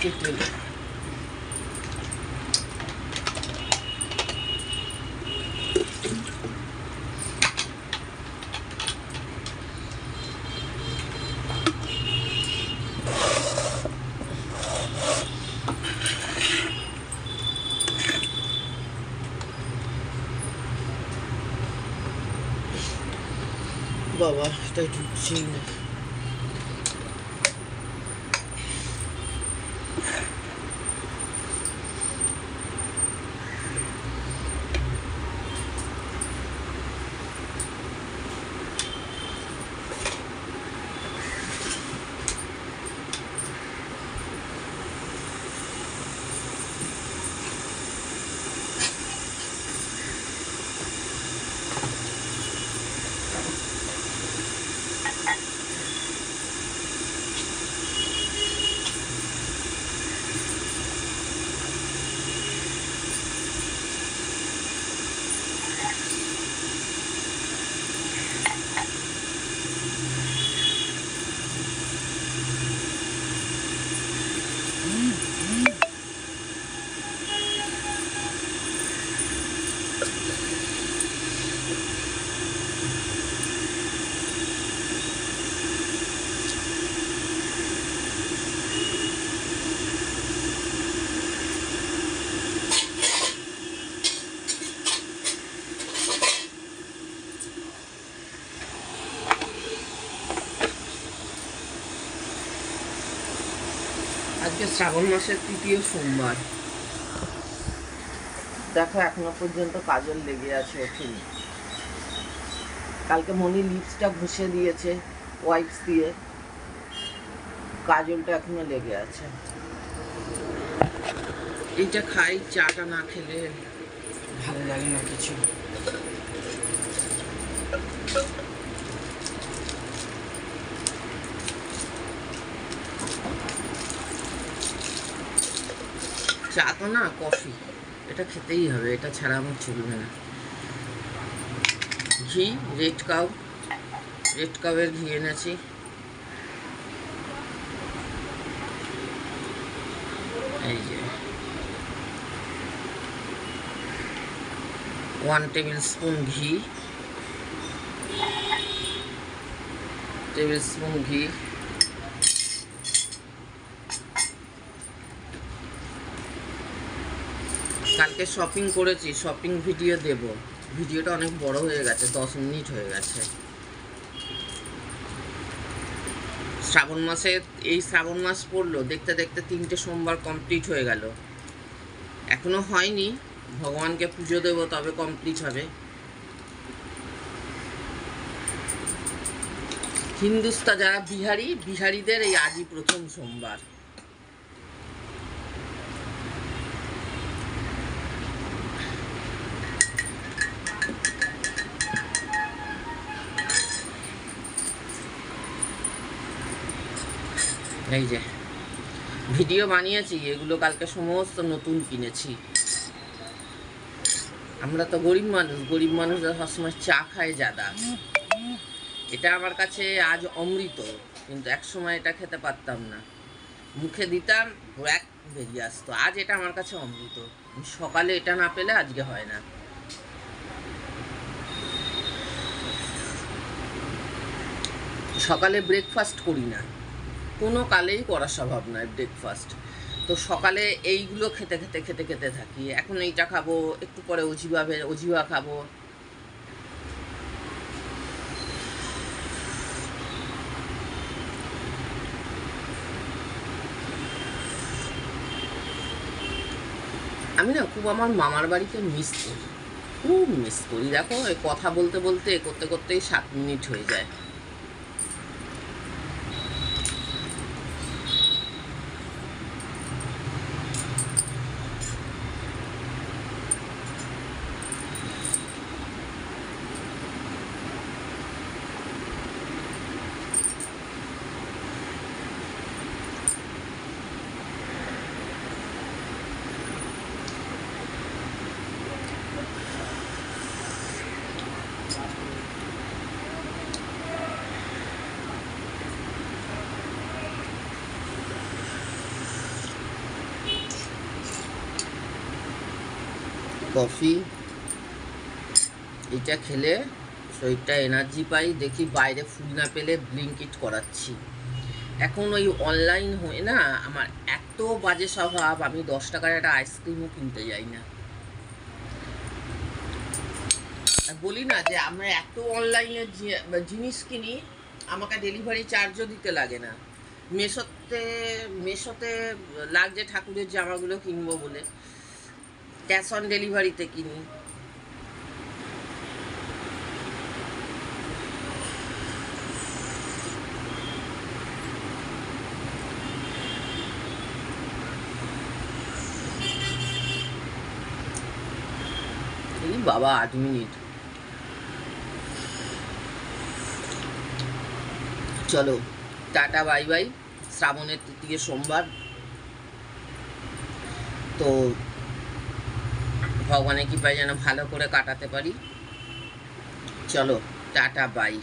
কেটে বাবা এটা ঢুকছেই না। আজকে শ্রাবণ মাসের তৃতীয় সোমবার। দেখো এখনো পর্যন্ত কাজল লেগে আছে ওঠেনি। কালকে মনি লিপসটা ঘষে দিয়েছে ওয়াইপস দিয়ে, কাজলটা এখনো লেগে আছে। এইটা খাই, চাটা না খেলে ভালো লাগে না কিছু। চা তো না, কফি, এটা খেতেই হবে, এটা ছাড়া আমার চলবে না। ঘি রেড কাউয়ের ঘি এনেছি। 1 টেবিল স্পুন ঘি, কালকে শপিং করেছি, শপিং ভিডিও দেব। ভিডিওটা অনেক বড় হয়ে গেছে, 10 মিনিট হয়ে গেছে। শ্রাবণ মাসে, এই শ্রাবণ মাস পড়লো, দেখতে দেখতে 3টে সোমবার কমপ্লিট হয়ে গেল। এখনো হয়নি, ভগবানকে পুজো দেব তবে কমপ্লিট হবে। হিন্দুস্তা যারা বিহারিদের এই আজই প্রথম সোমবার। এই যে ভিডিও বানিয়েছি, এগুলো কালকে সমস্ত নতুন কিনেছি। আমরা তো গরিব মানুষরা সবসময় চা খায় জাদা। এটা আমার কাছে আজ অমৃত, কিন্তু এক সময় এটা খেতে পারতাম না, মুখে দিতাম এক বেরিয়ে আসতো। আজ এটা আমার কাছে অমৃত, সকালে এটা না পেলে আজকে হয় না। সকালে ব্রেকফাস্ট করি না, কোনো কালেই করার স্বভাব নয় ব্রেকফাস্ট। তো সকালে এইগুলো খেতে খেতে থাকি। এখন এইটা খাবো, একটু পরে অজিবা খাবো। আমি না খুব আমার মামার বাড়িতে খুব মিস করি। দেখো এই কথা বলতে করতেই 7 মিনিট হয়ে যায়। কফি এটা খেলে শরীরটা এনার্জি পাই। দেখি বাইরে ফুল না পেলে ব্লিঙ্কিট করাচ্ছি। এখন ওই অনলাইন হয়ে না আমার এত বাজে স্বভাব, আমি 10 টাকার একটা আইসক্রিমও কিনতে যাই না। বলি না যে আমরা এত অনলাইনে জিনিস কিনি, আমাকে ডেলিভারি চার্জও দিতে লাগে না। মেশোতে লাগছে ঠাকুরের জামাগুলো কিনবো বলে, ক্যাশ অন ডেলিভারিতে কিনি। বাবা 8 মিনিট। চলো টাটা বাই বাই। শ্রাবণের 3 সোমবার, তো ভগবানের কৃপায় যেন ভালো করে কাটাতে পারি। চলো টাটা বাই।